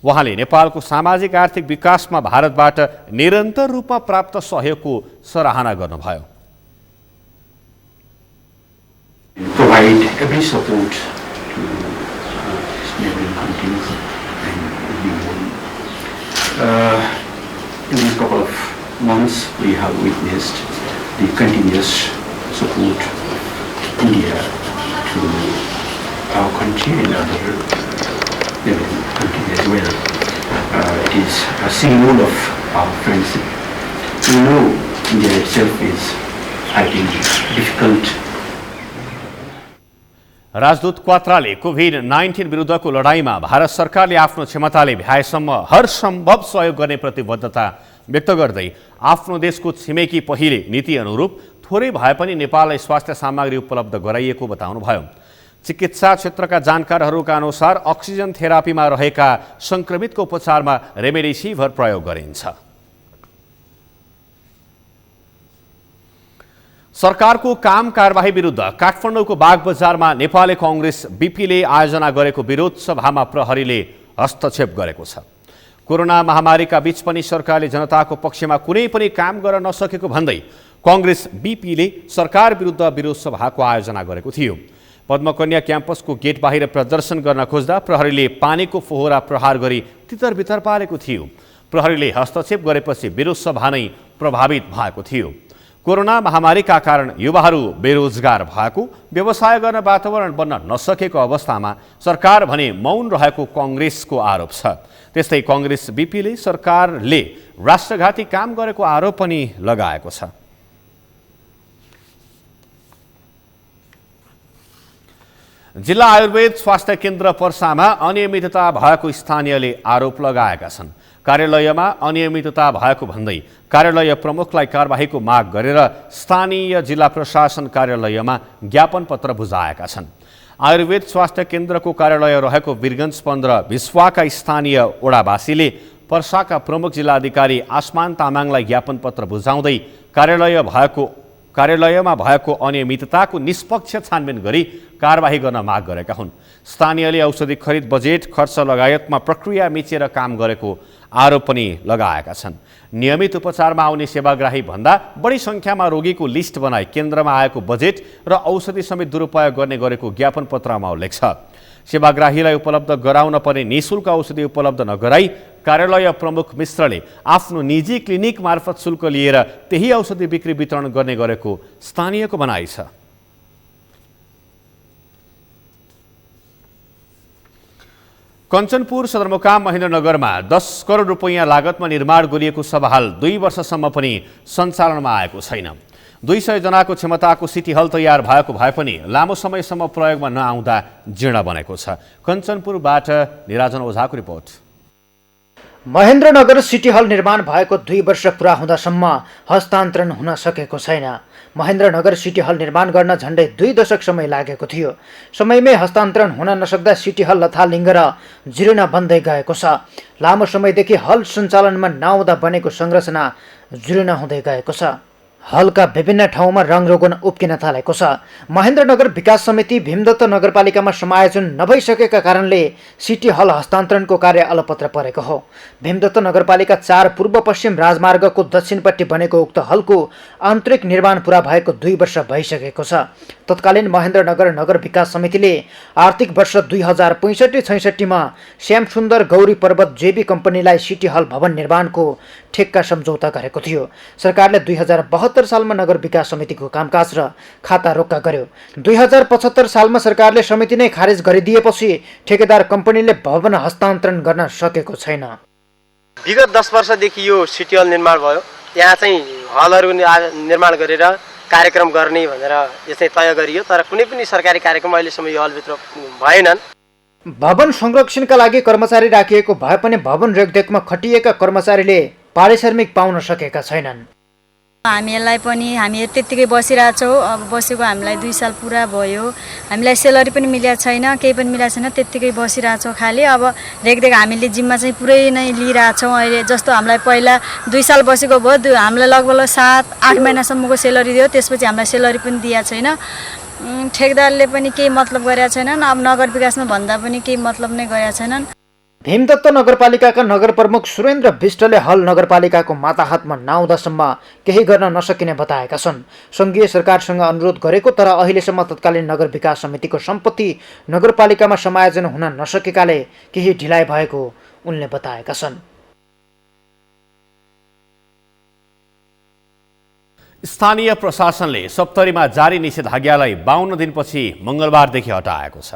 उहाँले नेपालको सामाजिक आर्थिक विकासमा भारतबाट निरन्तर रूपमा प्राप्त सहयोगको सराहना गर्नुभयो। Provide every support to this neighboring countries and in these couple of months we have witnessed the continuous support of India to our country and other neighboring countries as well. It is a symbol of our friendship. We know India itself is fighting difficult. राजदूत क्वात्राले COVID-19 विरुद्धको लडाईँमा भारत सरकारले आफ्नो क्षमताले भ्याएसम्म हर सम्भव सहयोग गर्ने प्रतिबद्धता व्यक्त गर्दै आफ्नो देशको छिमेकी पहिले नीति अनुरूप थोरै भए पनि नेपाललाई स्वास्थ्य सामग्री उपलब्ध गराइएको बताउनुभयो। चिकित्सा क्षेत्रका जानकारहरूका अनुसार अक्सिजन थेरापीमा रहेका संक्रमितको उपचारमा रेमडेसिभिर प्रयोग गरिन्छ। सरकारको काम कारबाही विरुद्ध काठमाडौँको बागबजारमा नेपाली कांग्रेस बीपीले आयोजना गरेको विरोध सभामा प्रहरीले हस्तक्षेप गरेको छ। कोरोना महामारीका बीच पनि सरकारले जनताको पक्षमा कुनै पनि काम गर्न नसकेको भन्दै कांग्रेस बीपीले सरकार विरुद्ध विरोध सभाको आयोजना गरेको थियो। पद्मकन्या क्याम्पसको गेट बाहिर प्रदर्शन गर्न खोज्दा प्रहरीले पानीको फोहरा प्रहार गरी तितरबितर पारेको थियो। प्रहरीले हस्तक्षेप गरेपछि विरोध सभा नै प्रभावित भएको थियो। कोरोना महामारीका कारण युवाहरू बेरोजगार भएको, व्यवसाय गर्न वातावरण बन्न नसकेको अवस्थामा सरकार भने मौन रहेको कांग्रेसको आरोप छ। त्यस्तै कांग्रेस बीपीले सरकारले राष्ट्रघाती काम गरेको आरोप पनि लगाएको छ। जिल्ला आयुर्वेद स्वास्थ्य केन्द्र पर्सामा अनियमितता भएको स्थानीयले आरोप लगाएका छन्। कार्यालयमा अनियमितता भएको भन्दै कार्यालय प्रमुखलाई कारबाहीको माग गरेर स्थानीय जिल्ला प्रशासन कार्यालयमा ज्ञापन पत्र बुझाएका छन्। आयुर्वेद स्वास्थ्य केन्द्रको कार्यालय रहेको वीरगञ्ज 15 विश्वाका स्थानीय ओडावासीले पर्साका प्रमुख जिल्लाधिकारी आसमान तामाङलाई ज्ञापन पत्र बुझाउँदै कार्यालय भएको कार्यालयमा भएको अनियमितताको निष्पक्ष छानबिन गरी कारबाही गर्न माग गरेका हुन्। स्थानीयले औषधि खरिद बजेट खर्च लगायतमा प्रक्रिया मिचेर काम गरेको आरोप पनि लगाएका छन्। नियमित उपचारमा आउने सेवाग्राही भन्दा बढी सङ्ख्यामा रोगीको लिस्ट बनाई केन्द्रमा आएको बजेट र औषधि समेत दुरुपयोग गर्ने गरेको ज्ञापन पत्रमा उल्लेख छ। सेवाग्राहीलाई उपलब्ध गराउन पर्ने निःशुल्क औषधि उपलब्ध नगराई कार्यालय प्रमुख मिश्रले आफ्नो निजी क्लिनिक मार्फत शुल्क लिएर त्यही औषधि बिक्री वितरण गर्ने गरेको स्थानीयको भनाइ छ। कञ्चनपुर सदरमुकाम महेन्द्रनगरमा 10 करोड रुपैयाँ लागतमा निर्माण गरिएको सभा हाल 2 वर्षसम्म पनि सञ्चालनमा आएको छैन। 200 जनाको क्षमताको सिटी हल तयार भएको भए पनि लामो समयसम्म प्रयोगमा नआउँदा जीर्ण बनेको छ। कञ्चनपुरबाट निराजन ओझाको रिपोर्ट। महेन्द्रनगर सिटी हल निर्माण भएको 2 वर्ष पुरा हुँदासम्म हस्तान्तरण हुन सकेको छैन। महेन्द्रनगर सिटी हल निर्माण गर्न झण्डै 2 दशक समय लागेको थियो। समयमै हस्तान्तरण हुन नसक्दा सिटी हल लथालिङ्ग र जीर्ण बन्दै गएको छ। लामो समयदेखि हल सञ्चालनमा नआउँदा बनेको संरचना जीर्ण हुँदै गएको छ। हलका विभिन्न ठाउँमा रङरोगन उब्किन थालेको छ। महेन्द्रनगर विकास समिति भीमदत्त नगरपालिकामा समायोजन नभइसकेका कारणले सिटी हल हस्तान्तरणको कार्य अलपत्र परेको हो। भीमदत्त नगरपालिका 4 पूर्व पश्चिम राजमार्गको दक्षिणपट्टि बनेको उक्त हलको आन्तरिक निर्माण पुरा भएको 2 वर्ष भइसकेको छ। तत्कालीन महेन्द्रनगर नगर विकास समितिले आर्थिक वर्ष 2065-66 मा श्यामसुन्दर गौरी पर्वत जेबी कम्पनीलाई सिटी हल भवन निर्माणको ठेक्का सम्झौता गरेको थियो। सरकारले 2072 सालमा नगर विकास समितिको कामकाज र खाता रोक्का गर्यो। 2075 सालमा सरकारले समिति नै खारेज गरिदिएपछि ठेकेदार कम्पनीले भवन हस्तान्तरण गर्न सकेको छैन। विगत 10 वर्षदेखि यो सिटी हल निर्माण भयो। यहाँ चाहिँ हलहरू निर्माण गरेर कार्यक्रम गर्ने भनेर यसै तय गरियो, तर कुनै पनि सरकारी कार्यक्रम अहिलेसम्म यो हलभित्र भएनन्। भवन संरक्षणका लागि कर्मचारी राखिएको भए पनि भवन रेखदेखमा खटिएका कर्मचारीले पारिश्रमिक पाउन सकेका छैनन्। हामीलाई पनि हामी त्यतिकै बसिरहेछौँ। अब बसेको हामीलाई 2 साल पुरा भयो। हामीलाई सेलरी पनि मिलेको छैन, केही पनि मिलेको छैन, त्यतिकै बसिरहेछौँ खालि। अब रेखदेख हामीले जिम्मा चाहिँ पुरै नै लिइरहेछौँ। अहिले जस्तो हामीलाई पहिला 2 साल बसेको भयो, हामीलाई लगभग 7-8 महिनासम्मको सेलरी दियो, त्यसपछि हामीलाई सेलरी पनि दिएको छैन। ठेकदारले पनि केही मतलब गरेका छैनन्। अब नगर विकासमा भन्दा पनि केही मतलब नै गरेका छैनन्। भीमदत्त नगरपालिकाका नगर प्रमुख सुरेन्द्र विष्टले हल नगरपालिकाको माताहातमा नआउँदासम्म केही गर्न नसकिने बताएका छन्। सङ्घीय सरकारसँग अनुरोध गरेको तर अहिलेसम्म तत्कालीन नगर विकास समितिको सम्पत्ति नगरपालिकामा समायोजन हुन नसकेकाले केही ढिलाइ भएको उनले बताएका छन्। स्थानीय प्रशासनले सप्तरीमा जारी निषेधाज्ञालाई 52 दिनपछि मङ्गलबारदेखि हटाएको छ।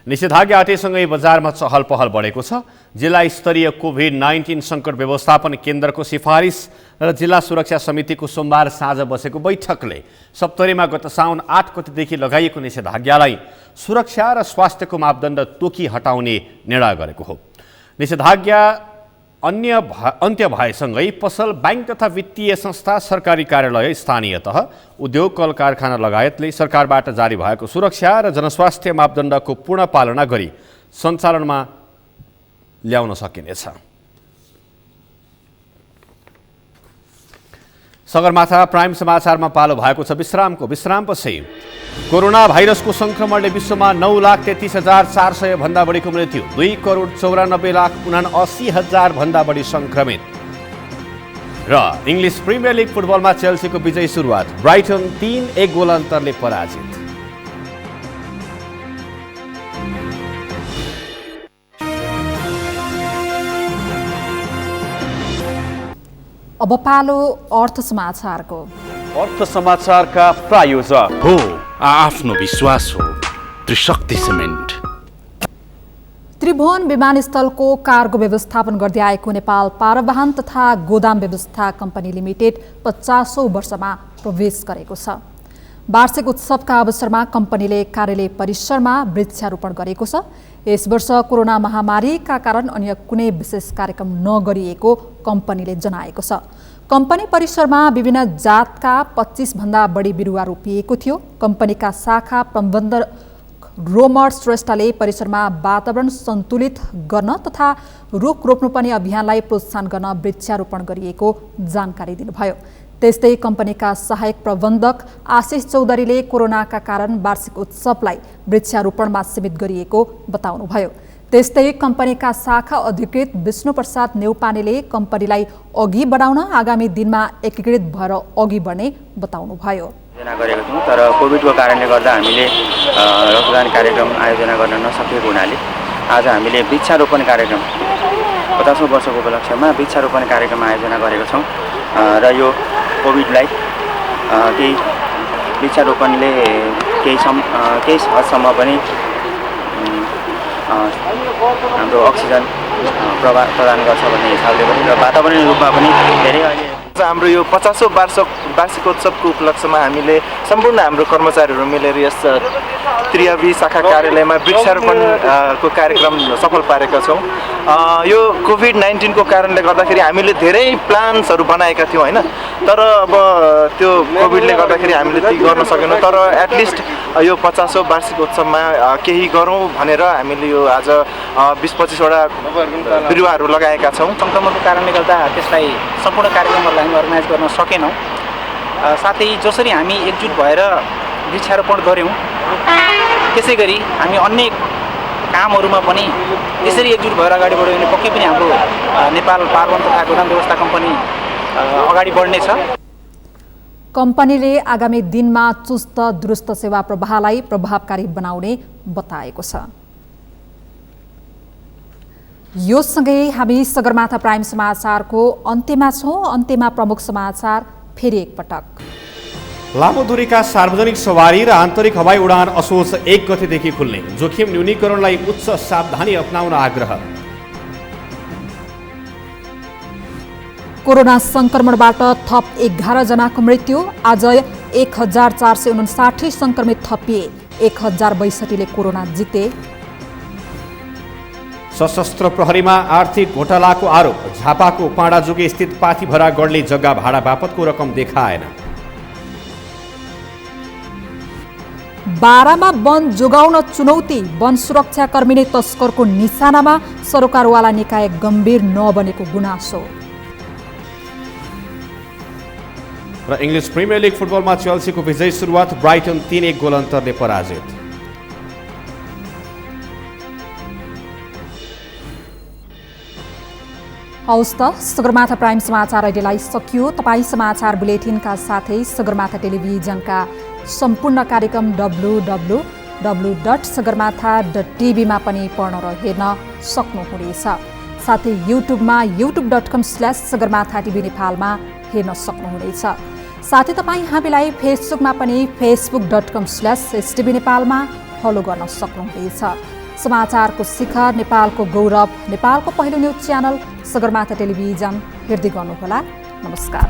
निषेधाज्ञा हटेसँगै बजारमा चहल पहल बढेको छ। जिल्ला स्तरीय कोभिड-19 सङ्कट व्यवस्थापन केन्द्रको सिफारिस र जिल्ला सुरक्षा समितिको सोमबार साँझ बसेको बैठकले सप्तरीमा गत साउन 8 गतेदेखि लगाइएको निषेधाज्ञालाई सुरक्षा र स्वास्थ्यको मापदण्ड तोकी हटाउने निर्णय गरेको हो। निषेधाज्ञा अन्त्य भएसँगै पसल, बैंक तथा वित्तीय संस्था, सरकारी कार्यालय, स्थानीय तह, उद्योग, कल कारखाना लगायतले सरकारबाट जारी भएको सुरक्षा र जनस्वास्थ्य मापदण्डको पूर्ण पालना गरी सञ्चालनमा ल्याउन सकिनेछ। सगरमाथा प्राइम समाचारमा पालो भएको छ विश्रामपछि। कोरोना भाइरसको संक्रमणले विश्वमा 9,33,400 भन्दा बढीको मृत्यु, 2,94,79,80,000 भन्दा बढी संक्रमित। र इङ्ग्लिस प्रिमियर लिग फुटबलमा चेल्सीको विजयी सुरुवात, ब्राइटन 3-1 गोल अन्तरले पराजित। अब पालो अर्थ समाचारको। अर्थ समाचारका प्रायोजक हो आफ्नो विश्वास हो त्रिशक्ति सिमेन्ट। त्रिभुवन विमानस्थलको कार्गो व्यवस्थापन गर्दै आएको नेपाल पारवाहन तथा गोदाम व्यवस्था कम्पनी लिमिटेड 50औं वर्षमा प्रवेश गरेको छ। वार्षिक उत्सवका अवसरमा कम्पनीले कार्यालय परिसरमा वृक्षारोपण गरेको छ। यस वर्ष कोरोना महामारीका कारण अन्य कुनै विशेष कार्यक्रम नगरिएको कम्पनीले जनाएको छ। कम्पनी परिसरमा विभिन्न जातका 25 भन्दा बढी बिरुवा रोपिएको थियो। कम्पनीका शाखा प्रबन्धक रोमर श्रेष्ठले परिसरमा वातावरण सन्तुलित गर्न तथा रुख रोप्नुपर्ने अभियानलाई प्रोत्साहन गर्न वृक्षारोपण गरिएको जानकारी दिनुभयो। त्यस्तै कम्पनीका सहायक प्रबन्धक आशिष चौधरीले कोरोनाका कारण वार्षिक उत्सवलाई वृक्षारोपणमा सीमित गरिएको बताउनुभयो। त्यस्तै कम्पनीका शाखा अधिकृत विष्णुप्रसाद नेउपानेले कम्पनीलाई अघि बढाउन आगामी दिनमा एकीकृत भएर अघि बढ्ने बताउनुभयो। आयोजना गरेका छौँ, तर कोभिडको कारणले गर्दा हामीले रक्तदान कार्यक्रम आयोजना गर्न नसकेको हुनाले आज हामीले वृक्षारोपण कार्यक्रम 50औं वर्षको उपलक्ष्यमा वृक्षारोपण कार्यक्रम आयोजना गरेका छौँ र यो कोभिडलाई केही वृक्षारोपणले केही हदसम्म पनि हाम्रो अक्सिजन प्रदान गर्छ भन्ने हिसाबले पनि र वातावरणीय रूपमा पनि धेरै अहिले हाम्रो यो 50औं वार्षिकोत्सवको उपलक्ष्यमा हामीले सम्पूर्ण हाम्रो कर्मचारीहरू मिलेर यस त्रियावी शाखा कार्यालयमा वृक्षारोपणको कार्यक्रम सफल पारेका छौँ। यो कोभिड-19 को कारणले गर्दाखेरि हामीले धेरै प्लान्सहरू बनाएका थियौँ होइन, तर अब त्यो कोभिडले गर्दाखेरि हामीले ती गर्न सकेनौँ। तर एटलिस्ट यो 50औं वार्षिकोत्सवमा केही गरौँ भनेर हामीले यो आज 20-25 वटा बिरुवाहरू लगाएका छौँ। सङ्क्रमणको कारणले गर्दा त्यसलाई सम्पूर्ण कार्यक्रमहरूलाई हामी अर्गनाइज गर्न सकेनौँ। साथै जसरी हामी एकजुट भएर वृक्षारोपण गऱ्यौँ त्यसै गरी हामी अन्य कामहरूमा पनि यसरी एकजुट भएर अगाडि बढ्यो भने पक्कै पनि हाम्रो नेपाल पार्वन तथा गोदाम व्यवस्था कम्पनी अगाडि बढ्नेछ। कम्पनीले आगामी दिनमा चुस्त दुरुस्त सेवा प्रवाहलाई प्रभावकारी बनाउने बताएको छ। यो सँगै हामी सगरमाथा प्राइम समाचारको अन्त्यमा छौँ। अन्त्यमा प्रमुख समाचार फेरि एकपटक। लामो दूरीका सार्वजनिक सवारी र आन्तरिक हवाई उडान असोज 1 गतेदेखि खुल्ने, जोखिम न्यूनीकरणलाई उच्च सावधानी अपनाउन आग्रह। कोरोना संक्रमणबाट थप 11 जनाको मृत्यु, आज 1459 संक्रमित थपिए, 1062 ले कोरोना जिते। सशस्त्र प्रहरीमा आर्थिक घोटालाको आरोप, झापाको पाडाजुगे स्थित पाथीभरा गढले जग्गा भाडा बापतको रकम देखाएन। बारामा वन जोगाउन चुनौती, वन सुरक्षा कर्मीले तस्करको निशानामा, सरोकारवाला निकाय गम्भीर नबनेको गुनासो। र इङ्ग्लिस प्रिमियर लिग फुटबलमा चेल्सीको विजयी सुरुवात, ब्राइटन 3-1 गोल अन्तरले पराजित। हौस् त सगरमाथा प्राइम समाचार अहिलेलाई सकियो। तपाईँ समाचार बुलेटिनका साथै सगरमाथा टेलिभिजनका सम्पूर्ण कार्यक्रम www.sagarmatha.tv मा पनि पढ्न र हेर्न सक्नुहुनेछ। साथै युट्युबमा youtube.com/sagarmatha TV नेपालमा हेर्न सक्नुहुनेछ। साथै तपाईँ हामीलाई फेसबुकमा पनि facebook.com/STV नेपालमा फलो गर्न सक्नुहुनेछ। समाचारको शिखर, नेपालको गौरव, नेपालको पहिलो न्युज च्यानल सगरमाथा टेलिभिजन हेर्दै गर्नुहोला। नमस्कार।